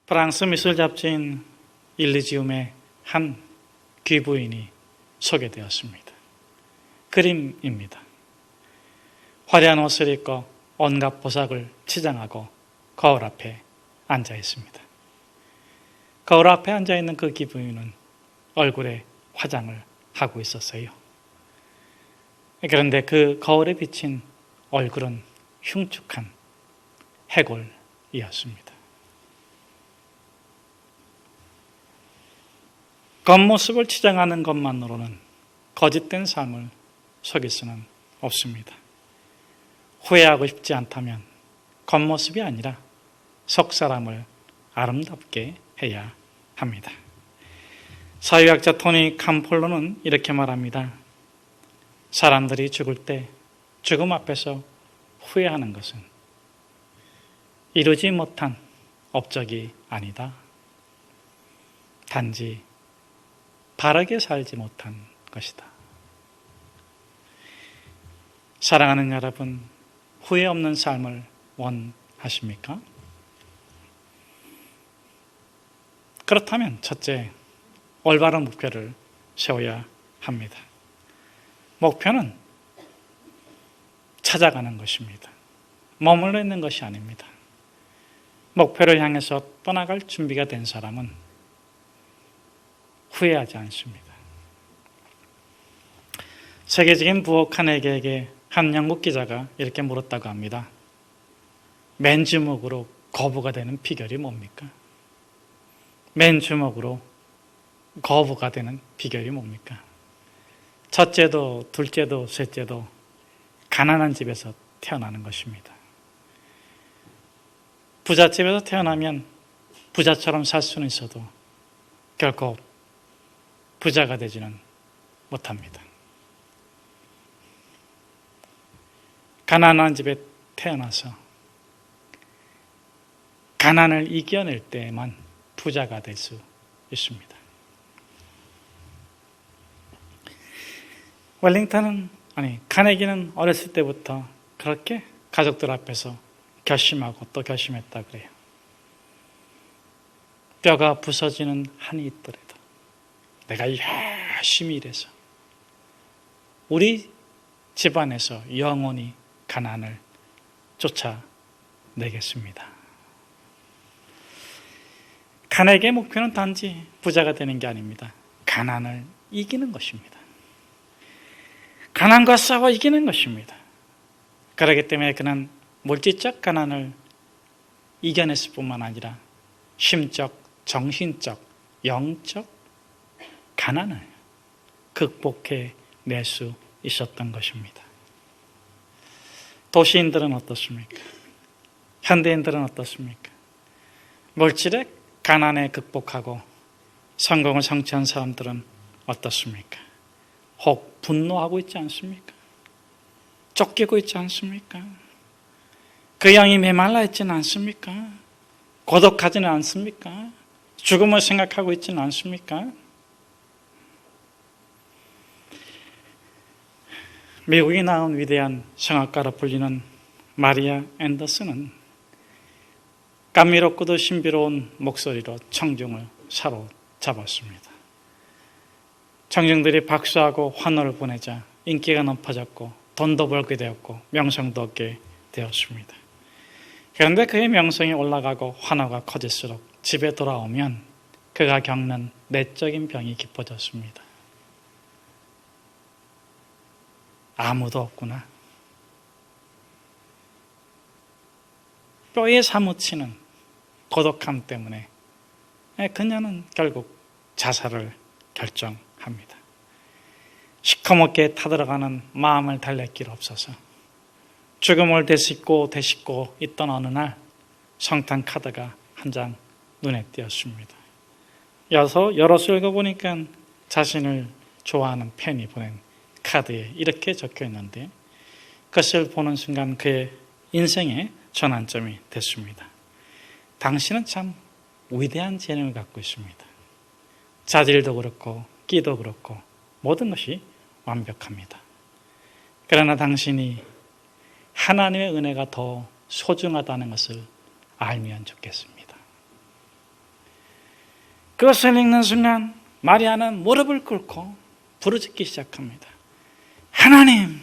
프랑스 미술 잡지인 일리지움의 한 귀부인이 소개되었습니다. 그림입니다. 화려한 옷을 입고 온갖 보석을 치장하고 거울 앞에 앉아 있습니다. 거울 앞에 앉아 있는 그 귀부인은 얼굴에 화장을 하고 있었어요. 그런데 그 거울에 비친 얼굴은 흉측한 해골이었습니다. 겉모습을 치장하는 것만으로는 거짓된 삶을 속일 수는 없습니다. 후회하고 싶지 않다면 겉모습이 아니라 속사람을 아름답게 해야 합니다. 사회학자 토니 캄폴로는 이렇게 말합니다. 사람들이 죽을 때 죽음 앞에서 후회하는 것은 이루지 못한 업적이 아니다. 단지 바르게 살지 못한 것이다. 사랑하는 여러분, 후회 없는 삶을 원하십니까? 그렇다면 첫째, 올바른 목표를 세워야 합니다. 목표는 찾아가는 것입니다. 머물러 있는 것이 아닙니다. 목표를 향해서 떠나갈 준비가 된 사람은 후회하지 않습니다. 세계적인 부호 카네기에게 한 영국 기자가 이렇게 물었다고 합니다. 맨주먹으로 거부가 되는 비결이 뭡니까? 맨주먹으로 거부가 되는 비결이 뭡니까? 첫째도 둘째도 셋째도 가난한 집에서 태어나는 것입니다. 부잣집에서 태어나면 부자처럼 살 수는 있어도 결코 부자가 되지는 못합니다. 가난한 집에 태어나서 가난을 이겨낼 때에만 부자가 될 수 있습니다. 카네기는 어렸을 때부터 그렇게 가족들 앞에서 결심하고 또 결심했다 그래요. 뼈가 부서지는 한이 있더라도 내가 열심히 일해서 우리 집안에서 영원히 가난을 쫓아내겠습니다. 카네기의 목표는 단지 부자가 되는 게 아닙니다. 가난을 이기는 것입니다. 가난과 싸워 이기는 것입니다. 그렇기 때문에 그는 물질적 가난을 이겨냈을 뿐만 아니라 심적, 정신적, 영적 가난을 극복해낼 수 있었던 것입니다. 도시인들은 어떻습니까? 현대인들은 어떻습니까? 물질의 가난에 극복하고 성공을 성취한 사람들은 어떻습니까? 혹 분노하고 있지 않습니까? 쫓기고 있지 않습니까? 그 영이 메말라 있지는 않습니까? 고독하지는 않습니까? 죽음을 생각하고 있지는 않습니까? 미국이 낳은 위대한 성악가로 불리는 마리아 앤더슨은 감미롭고도 신비로운 목소리로 청중을 사로잡았습니다. 청중들이 박수하고 환호를 보내자 인기가 높아졌고 돈도 벌게 되었고 명성도 얻게 되었습니다. 그런데 그의 명성이 올라가고 환호가 커질수록 집에 돌아오면 그가 겪는 내적인 병이 깊어졌습니다. 아무도 없구나. 뼈에 사무치는 고독함 때문에 그녀는 결국 자살을 결정합니다. 시커멓게 타들어가는 마음을 달랠 길 없어서 죽음을 되씹고 있던 어느 날 성탄 카드가 한 장 눈에 띄었습니다. 열어서 읽어보니까 자신을 좋아하는 팬이 보낸 카드에 이렇게 적혀 있는데 그것을 보는 순간 그의 인생의 전환점이 됐습니다. 당신은 참 위대한 재능을 갖고 있습니다. 자질도 그렇고 끼도 그렇고 모든 것이 완벽합니다. 그러나 당신이 하나님의 은혜가 더 소중하다는 것을 알면 좋겠습니다. 그것을 읽는 순간 마리아는 무릎을 꿇고 부르짖기 시작합니다. 하나님,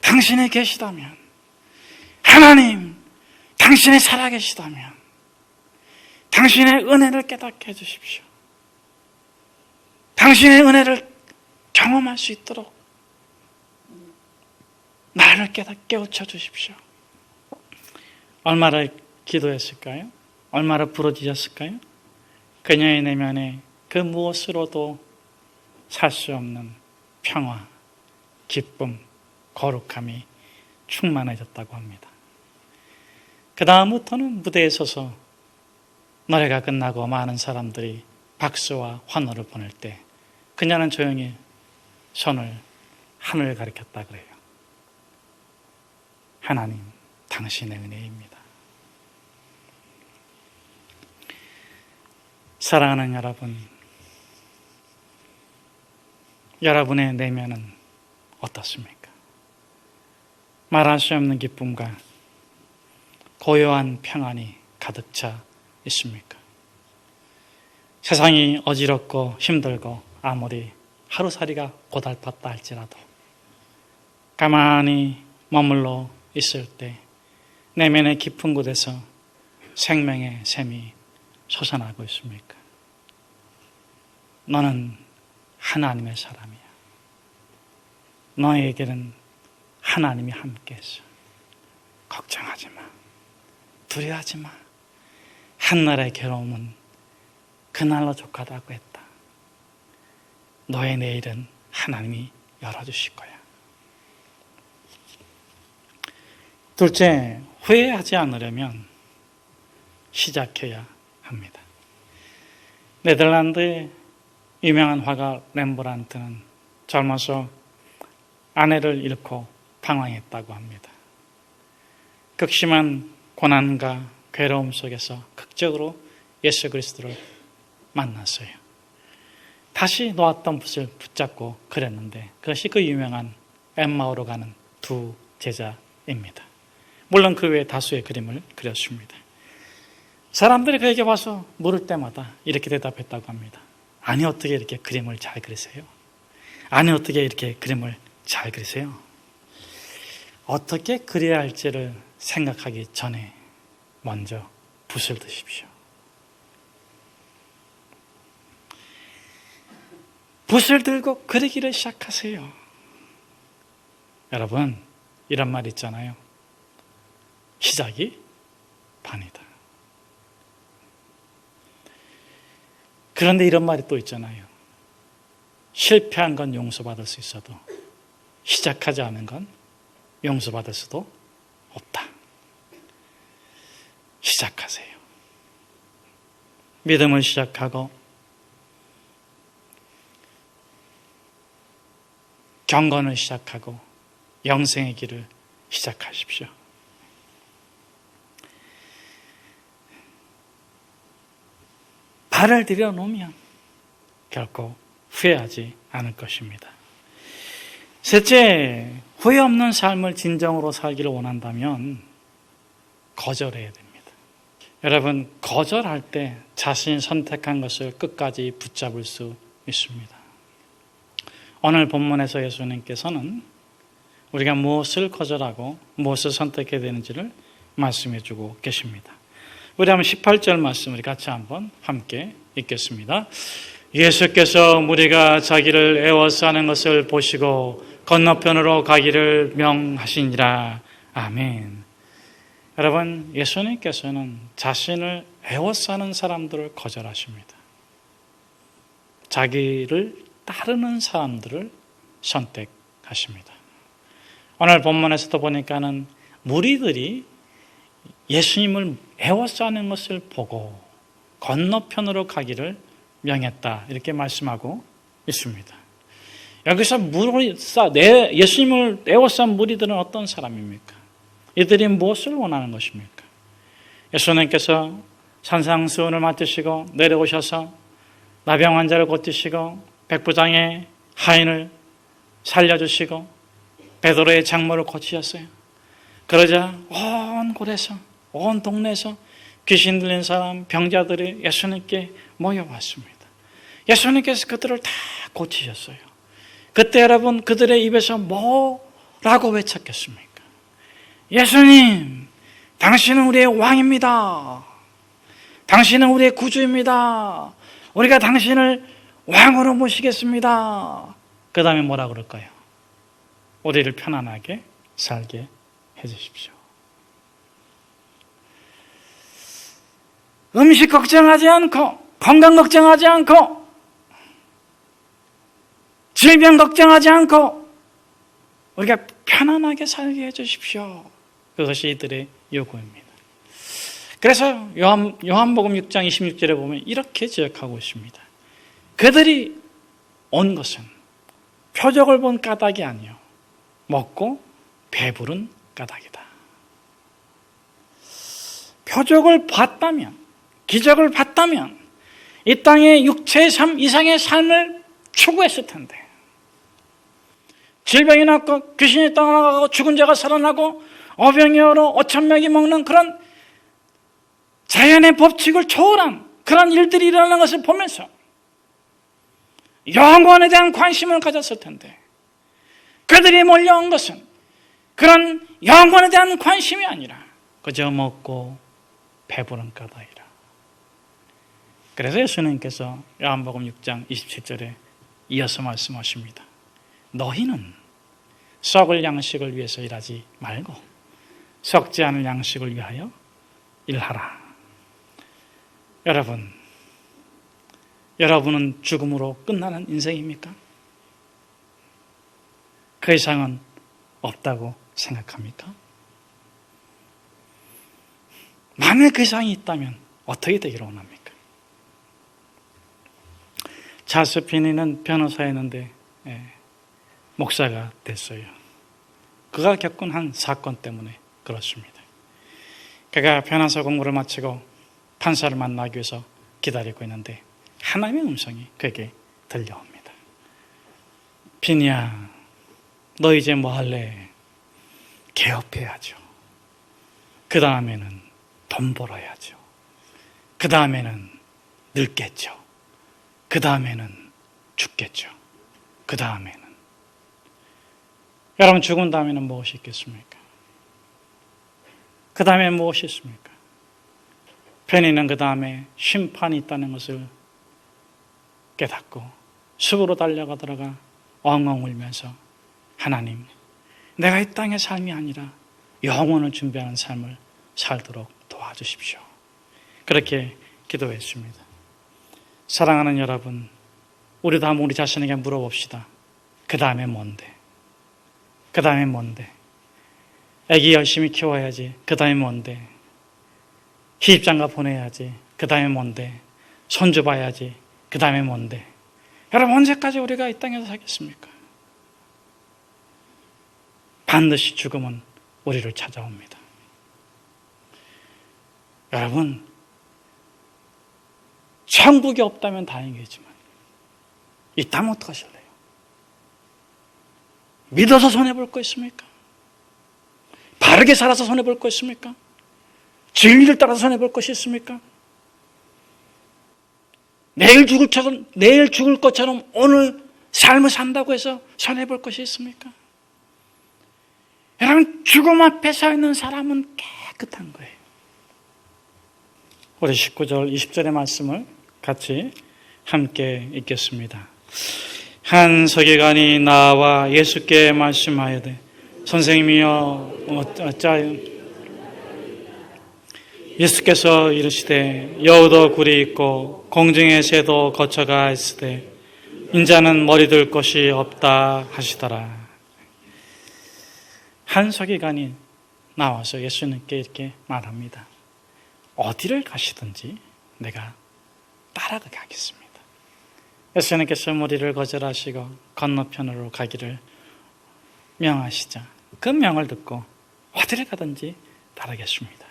당신이 계시다면, 하나님, 당신이 살아계시다면 당신의 은혜를 깨닫게 해주십시오. 당신의 은혜를 경험할 수 있도록 나를 깨우쳐 주십시오. 얼마나 기도했을까요? 얼마나 부르짖었을까요? 그녀의 내면에 그 무엇으로도 살 수 없는 평화, 기쁨, 거룩함이 충만해졌다고 합니다. 그 다음부터는 무대에 서서 노래가 끝나고 많은 사람들이 박수와 환호를 보낼 때 그녀는 조용히 손을 하늘을 가리켰다 그래요. 하나님, 당신의 은혜입니다. 사랑하는 여러분, 여러분의 내면은 어떻습니까? 말할 수 없는 기쁨과 고요한 평안이 가득 차 있습니까? 세상이 어지럽고 힘들고 아무리 하루살이가 고달팠다 할지라도 가만히 머물러 있을 때 내면의 깊은 곳에서 생명의 샘이 솟아나고 있습니까? 너는 하나님의 사람이야. 너에게는 하나님이 함께했어. 걱정하지 마. 두려워하지 마. 한날의 괴로움은 그날로 족하다고 했다. 너의 내일은 하나님이 열어주실 거야. 둘째, 후회하지 않으려면 시작해야 합니다. 네덜란드의 유명한 화가 렘브란트는 젊어서 아내를 잃고 방황했다고 합니다. 극심한 고난과 괴로움 속에서 극적으로 예수 그리스도를 만났어요. 다시 놓았던 붓을 붙잡고 그렸는데 그것이 그 유명한 엠마오로 가는 두 제자입니다. 물론 그 외에 다수의 그림을 그렸습니다. 사람들이 그에게 와서 물을 때마다 이렇게 대답했다고 합니다. 아니, 어떻게 이렇게 그림을 잘 그리세요? 아니, 어떻게 이렇게 그림을 잘 그리세요? 어떻게 그려야 할지를 생각하기 전에 먼저 붓을 드십시오. 붓을 들고 그리기를 시작하세요. 여러분, 이런 말 있잖아요. 시작이 반이다. 그런데 이런 말이 또 있잖아요. 실패한 건 용서받을 수 있어도 시작하지 않은 건 용서받을 수도 없다. 시작하세요. 믿음을 시작하고 경건을 시작하고 영생의 길을 시작하십시오. 발을 들여놓으면 결코 후회하지 않을 것입니다. 셋째, 후회 없는 삶을 진정으로 살기를 원한다면 거절해야 됩니다. 여러분, 거절할 때 자신이 선택한 것을 끝까지 붙잡을 수 있습니다. 오늘 본문에서 예수님께서는 우리가 무엇을 거절하고 무엇을 선택해야 되는지를 말씀해 주고 계십니다. 우리 한번 18절 말씀 우리 같이 한번 함께 읽겠습니다. 예수께서 무리가 자기를 애워싸 하는 것을 보시고 건너편으로 가기를 명하시니라. 아멘. 여러분, 예수님께서는 자신을 애워싸는 사람들을 거절하십니다. 자기를 따르는 사람들을 선택하십니다. 오늘 본문에서도 보니까는 무리들이 예수님을 애워싸는 것을 보고 건너편으로 가기를 명했다, 이렇게 말씀하고 있습니다. 여기서 예수님을 애워싼 무리들은 어떤 사람입니까? 이들이 무엇을 원하는 것입니까? 예수님께서 산상수훈을 맡으시고 내려오셔서 나병 환자를 고치시고 백부장의 하인을 살려주시고 베드로의 장모를 고치셨어요. 그러자 온 곳에서, 온 동네에서 귀신 들린 사람, 병자들이 예수님께 모여왔습니다. 예수님께서 그들을 다 고치셨어요. 그때 여러분 그들의 입에서 뭐라고 외쳤겠습니까? 예수님, 당신은 우리의 왕입니다. 당신은 우리의 구주입니다. 우리가 당신을 왕으로 모시겠습니다. 그 다음에 뭐라 그럴까요? 우리를 편안하게 살게 해주십시오. 음식 걱정하지 않고, 건강 걱정하지 않고, 질병 걱정하지 않고, 우리가 편안하게 살게 해주십시오. 그것이 이들의 요구입니다. 그래서 요한복음 6장 26절에 보면 이렇게 지적하고 있습니다. 그들이 온 것은 표적을 본 까닭이 아니요 먹고 배부른 까닭이다. 표적을 봤다면, 기적을 봤다면 이 땅의 육체의 삶 이상의 삶을 추구했을 텐데, 질병이 낫고 귀신이 떠나가고 죽은 자가 살아나고 어병이어로 5,000명이 먹는 그런 자연의 법칙을 초월한 그런 일들이 일어나는 것을 보면서 영혼에 대한 관심을 가졌을 텐데, 그들이 몰려온 것은 그런 영혼에 대한 관심이 아니라 그저 먹고 배부른 까닭이라. 그래서 예수님께서 요한복음 6장 27절에 이어서 말씀하십니다. 너희는 썩을 양식을 위해서 일하지 말고 썩지 않을 양식을 위하여 일하라. 여러분은 죽음으로 끝나는 인생입니까? 그 이상은 없다고 생각합니까? 만약 그 이상이 있다면 어떻게 되기를 원합니까? 찰스 피니는 변호사였는데 목사가 됐어요. 그가 겪은 한 사건 때문에 그렇습니다. 그가 변호사 공부를 마치고 판사를 만나기 위해서 기다리고 있는데 하나님의 음성이 그에게 들려옵니다. 피니야, 너 이제 뭐 할래? 개업해야죠. 그 다음에는 돈 벌어야죠. 그 다음에는 늙겠죠. 그 다음에는 죽겠죠. 그 다음에는. 여러분, 죽은 다음에는 무엇이 있겠습니까? 그 다음에 무엇이 있습니까? 페니는 그 다음에 심판이 있다는 것을 깨닫고 숲으로 달려가다가 엉엉 울면서, 하나님, 내가 이 땅의 삶이 아니라 영원을 준비하는 삶을 살도록 도와주십시오. 그렇게 기도했습니다. 사랑하는 여러분, 우리도 한번 우리 자신에게 물어봅시다. 그 다음에 뭔데? 그 다음에 뭔데? 애기 열심히 키워야지. 그 다음에 뭔데? 시집장가 보내야지. 그 다음에 뭔데? 손주 봐야지. 그 다음에 뭔데? 여러분, 언제까지 우리가 이 땅에서 살겠습니까? 반드시 죽음은 우리를 찾아옵니다. 여러분, 천국이 없다면 다행이지만 있다면 어떡하실래요? 믿어서 손해볼 거 있습니까? 바르게 살아서 손해볼 거 있습니까? 진리를 따라서 손해볼 것이 있습니까? 내일 죽을 것처럼 오늘 삶을 산다고 해서 손해볼 것이 있습니까? 여러분, 죽음 앞에 서 있는 사람은 깨끗한 거예요. 우리 19절, 20절의 말씀을 같이 함께 읽겠습니다. 한 서기관이 나와 예수께 말씀하여되, 선생님이여 어찌하여? 예수께서 이르시되, 여우도 굴이 있고 공중의 새도 거처가 있으되 인자는 머리 둘 곳이 없다 하시더라. 한 서기관이 나와서 예수님께 이렇게 말합니다. 어디를 가시든지 내가 따라가게 하겠습니다. 예수님께서 무리를 거절하시고 건너편으로 가기를 명하시자 그 명을 듣고 어디를 가든지 따르겠습니다.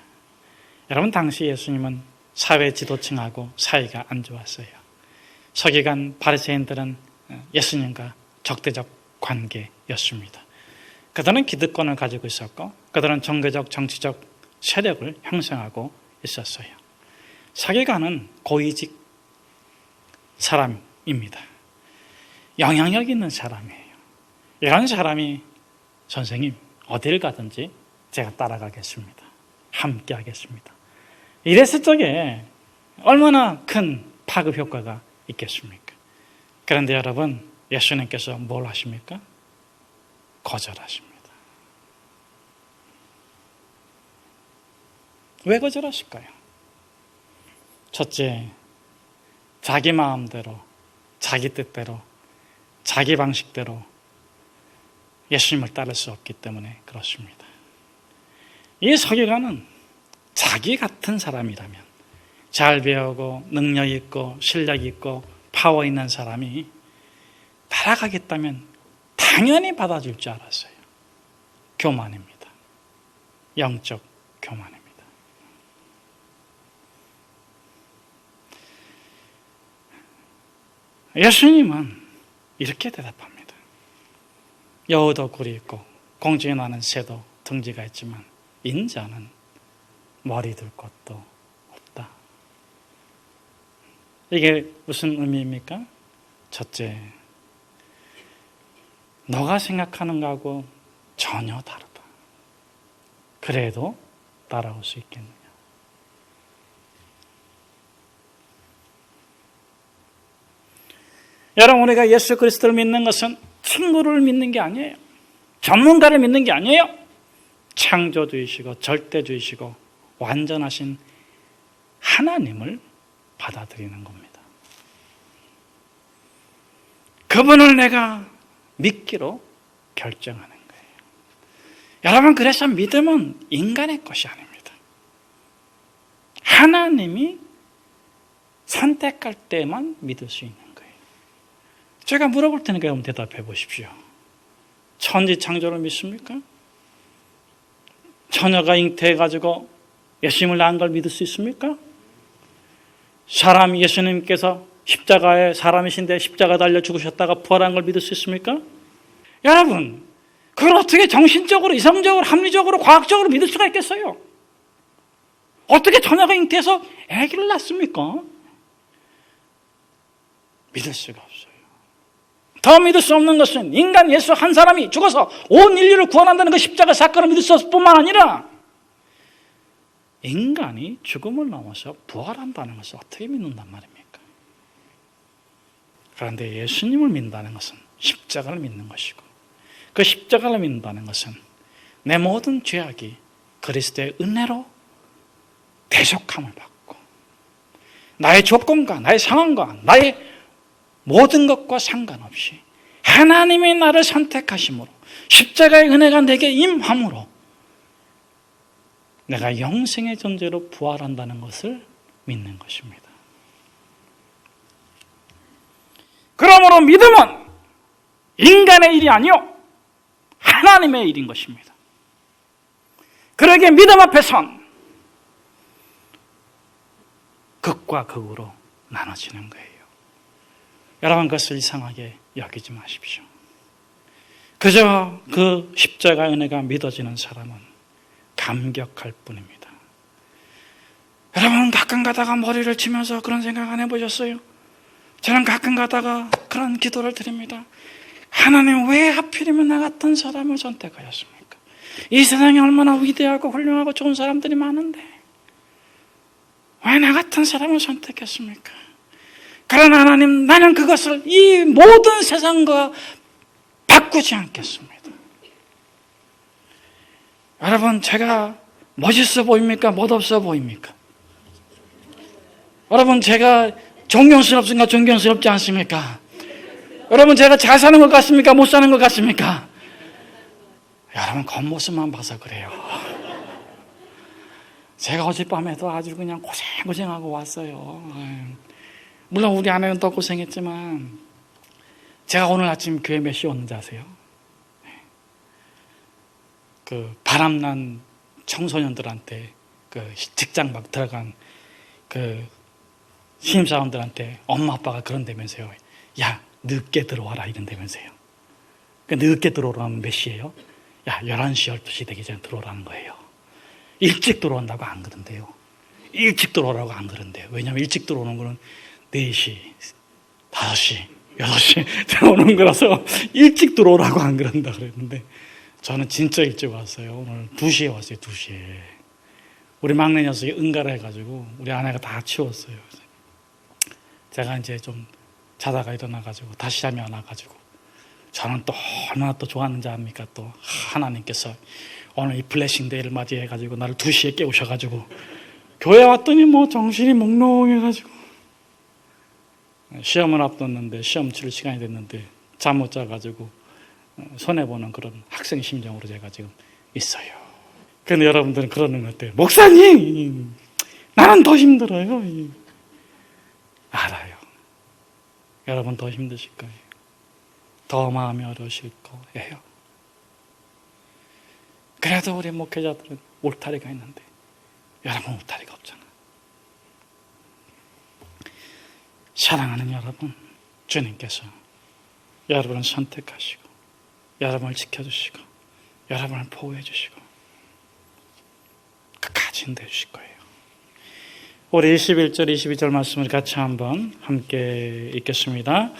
여러분, 당시 예수님은 사회 지도층하고 사이가 안 좋았어요. 서기관 바리새인들은 예수님과 적대적 관계였습니다. 그들은 기득권을 가지고 있었고 그들은 종교적 정치적 세력을 형성하고 있었어요. 서기관은 고위직 사람입니다. 영향력 있는 사람이에요. 이런 사람이 선생님 어딜 가든지 제가 따라가겠습니다. 함께 하겠습니다. 이랬을 적에 얼마나 큰 파급 효과가 있겠습니까? 그런데 여러분, 예수님께서 뭘 하십니까? 거절하십니다. 왜 거절하실까요? 첫째, 자기 마음대로, 자기 뜻대로, 자기 방식대로 예수님을 따를 수 없기 때문에 그렇습니다. 이 서기관은 자기 같은 사람이라면, 잘 배우고 능력 있고 실력 있고 파워 있는 사람이 따라가겠다면 당연히 받아줄 줄 알았어요. 교만입니다. 영적 교만입니다. 예수님은 이렇게 대답합니다. 여우도 굴이 있고 공중에 나는 새도 둥지가 있지만 인자는 머리 둘 곳도 없다. 이게 무슨 의미입니까? 첫째, 너가 생각하는 거하고 전혀 다르다. 그래도 따라올 수 있겠느냐? 여러분, 우리가 예수 그리스도를 믿는 것은 친구를 믿는 게 아니에요. 전문가를 믿는 게 아니에요. 창조주이시고 절대주이시고 완전하신 하나님을 받아들이는 겁니다. 그분을 내가 믿기로 결정하는 거예요. 여러분, 그래서 믿음은 인간의 것이 아닙니다. 하나님이 선택할 때만 믿을 수 있는 거예요. 제가 물어볼 테니까 여러분 대답해 보십시오. 천지 창조를 믿습니까? 처녀가 잉태해가지고 예수님을 낳은 걸 믿을 수 있습니까? 예수님께서 십자가에 사람이신데 십자가 달려 죽으셨다가 부활한 걸 믿을 수 있습니까? 여러분, 그걸 어떻게 정신적으로, 이성적으로, 합리적으로, 과학적으로 믿을 수가 있겠어요? 어떻게 처녀가 잉태해서 아기를 낳습니까? 믿을 수가 없어요. 더 믿을 수 없는 것은 인간 예수 한 사람이 죽어서 온 인류를 구원한다는 그 십자가 사건을 믿을 수 없을 뿐만 아니라 인간이 죽음을 넘어서 부활한다는 것을 어떻게 믿는단 말입니까? 그런데 예수님을 믿는다는 것은 십자가를 믿는 것이고, 그 십자가를 믿는다는 것은 내 모든 죄악이 그리스도의 은혜로 대속함을 받고 나의 조건과 나의 상황과 나의 모든 것과 상관없이 하나님이 나를 선택하심으로 십자가의 은혜가 내게 임함으로 내가 영생의 존재로 부활한다는 것을 믿는 것입니다. 그러므로 믿음은 인간의 일이 아니요 하나님의 일인 것입니다. 그러기에 믿음 앞에선 극과 극으로 나눠지는 거예요. 여러분, 그것을 이상하게 여기지 마십시오. 그저 그 십자가 은혜가 믿어지는 사람은 감격할 뿐입니다. 여러분, 가끔 가다가 머리를 치면서 그런 생각 안 해보셨어요? 저는 가끔 가다가 그런 기도를 드립니다. 하나님, 왜 하필이면 나 같은 사람을 선택하셨습니까? 이 세상에 얼마나 위대하고 훌륭하고 좋은 사람들이 많은데 왜 나 같은 사람을 선택했습니까? 그러나 하나님, 나는 그것을 이 모든 세상과 바꾸지 않겠습니다. 여러분, 제가 멋있어 보입니까? 멋없어 보입니까? 여러분, 제가 존경스럽습니까? 존경스럽지 않습니까? 여러분, 제가 잘 사는 것 같습니까? 못 사는 것 같습니까? 여러분, 겉모습만 봐서 그래요. 제가 어젯밤에도 아주 그냥 고생하고 왔어요. 물론 우리 아내는 더 고생했지만 제가 오늘 아침 교회 몇 시에 왔는지 아세요? 그 바람난 청소년들한테 그 직장 막 들어간 그 신입사원들한테 엄마 아빠가 그런다면서요. 야, 늦게 들어와라 이런다면서요. 그 늦게 들어오라면 몇 시예요? 야, 11시, 12시 되기 전에 들어오라는 거예요. 일찍 들어온다고 안 그런데요. 일찍 들어오라고 안 그런대요. 왜냐하면 일찍 들어오는 거는 4시, 5시, 6시 들어오는 거라서 일찍 들어오라고 안 그런다 그랬는데 저는 진짜 일찍 왔어요. 오늘 2시에 왔어요. 2시에. 우리 막내 녀석이 응가를 해가지고 우리 아내가 다 치웠어요. 제가 이제 좀 자다가 일어나가지고 다시 잠이 안 와가지고 저는 또 얼마나 또 좋았는지 압니까? 또 하나님께서 오늘 이 블레싱데이를 맞이해가지고 나를 2시에 깨우셔가지고 교회 왔더니 뭐 정신이 몽롱해가지고 시험을 앞뒀는데 시험 치를 시간이 됐는데 잠 못 자가지고 손해보는 그런 학생 심정으로 제가 지금 있어요. 그런데 여러분들은 그러는 것 같아요. 목사님, 나는 더 힘들어요. 알아요. 여러분 더 힘드실 거예요. 더 마음이 어려우실 거예요. 그래도 우리 목회자들은 울타리가 있는데 여러분 울타리가 없잖아. 사랑하는 여러분, 주님께서 여러분을 선택하시고 여러분을 지켜주시고 여러분을 보호해 주시고 끝까지 인도해 주실 거예요. 우리 21절, 22절 말씀을 같이 한번 함께 읽겠습니다.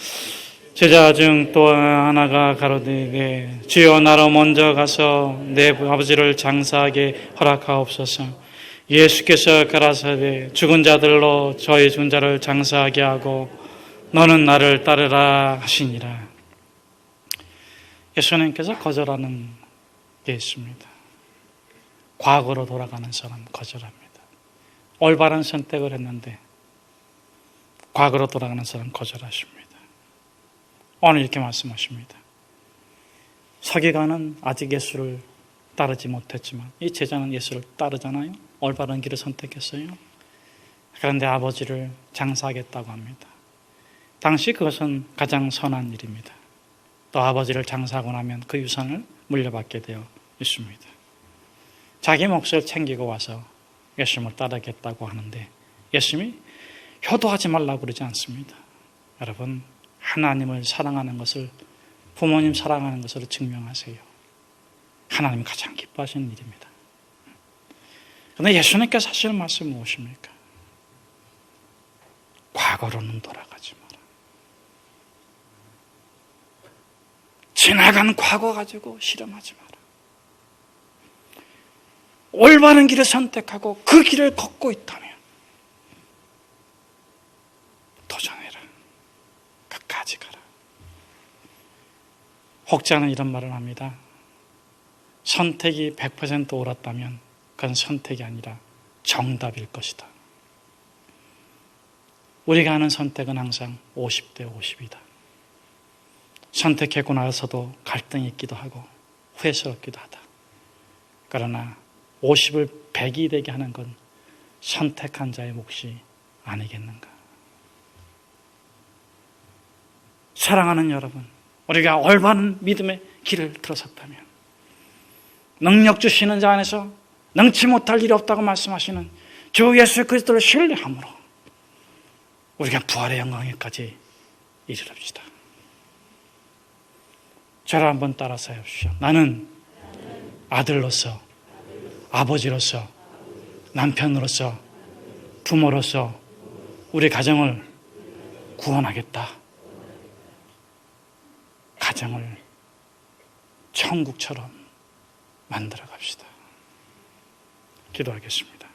제자 중 또 하나가 가로되 주여 나로 먼저 가서 내 아버지를 장사하게 허락하옵소서. 예수께서 가라사대 죽은 자들로 저희 죽은 자를 장사하게 하고 너는 나를 따르라 하시니라. 예수님께서 거절하는 게 있습니다. 과거로 돌아가는 사람 거절합니다. 올바른 선택을 했는데 과거로 돌아가는 사람 거절하십니다. 오늘 이렇게 말씀하십니다. 서기관은 아직 예수를 따르지 못했지만 이 제자는 예수를 따르잖아요. 올바른 길을 선택했어요. 그런데 아버지를 장사하겠다고 합니다. 당시 그것은 가장 선한 일입니다. 또 아버지를 장사하고 나면 그 유산을 물려받게 되어 있습니다. 자기 몫을 챙기고 와서 예수님을 따르겠다고 하는데 예수님이 효도하지 말라고 그러지 않습니다. 여러분, 하나님을 사랑하는 것을, 부모님 사랑하는 것으로 증명하세요. 하나님이 가장 기뻐하시는 일입니다. 그런데 예수님께서 하시는 말씀은 무엇입니까? 과거로는 돌아가지 마라. 지나간 과거 가지고 실험하지 마라. 올바른 길을 선택하고 그 길을 걷고 있다면 도전해라. 끝까지 가라. 혹자는 이런 말을 합니다. 선택이 100% 옳았다면 그건 선택이 아니라 정답일 것이다. 우리가 하는 선택은 항상 50대 50이다. 선택했고 나서도 갈등이 있기도 하고 후회스럽기도 하다. 그러나 50을 100이 되게 하는 건 선택한 자의 몫이 아니겠는가. 사랑하는 여러분, 우리가 올바른 믿음의 길을 들어섰다면 능력 주시는 자 안에서 능치 못할 일이 없다고 말씀하시는 주 예수 그리스도를 신뢰함으로 우리가 부활의 영광에까지 이르릅시다. 저를 한번 따라서 해보십시오. 나는 아들로서, 아버지로서, 남편으로서, 부모로서 우리 가정을 구원하겠다. 가정을 천국처럼 만들어 갑시다. 기도하겠습니다.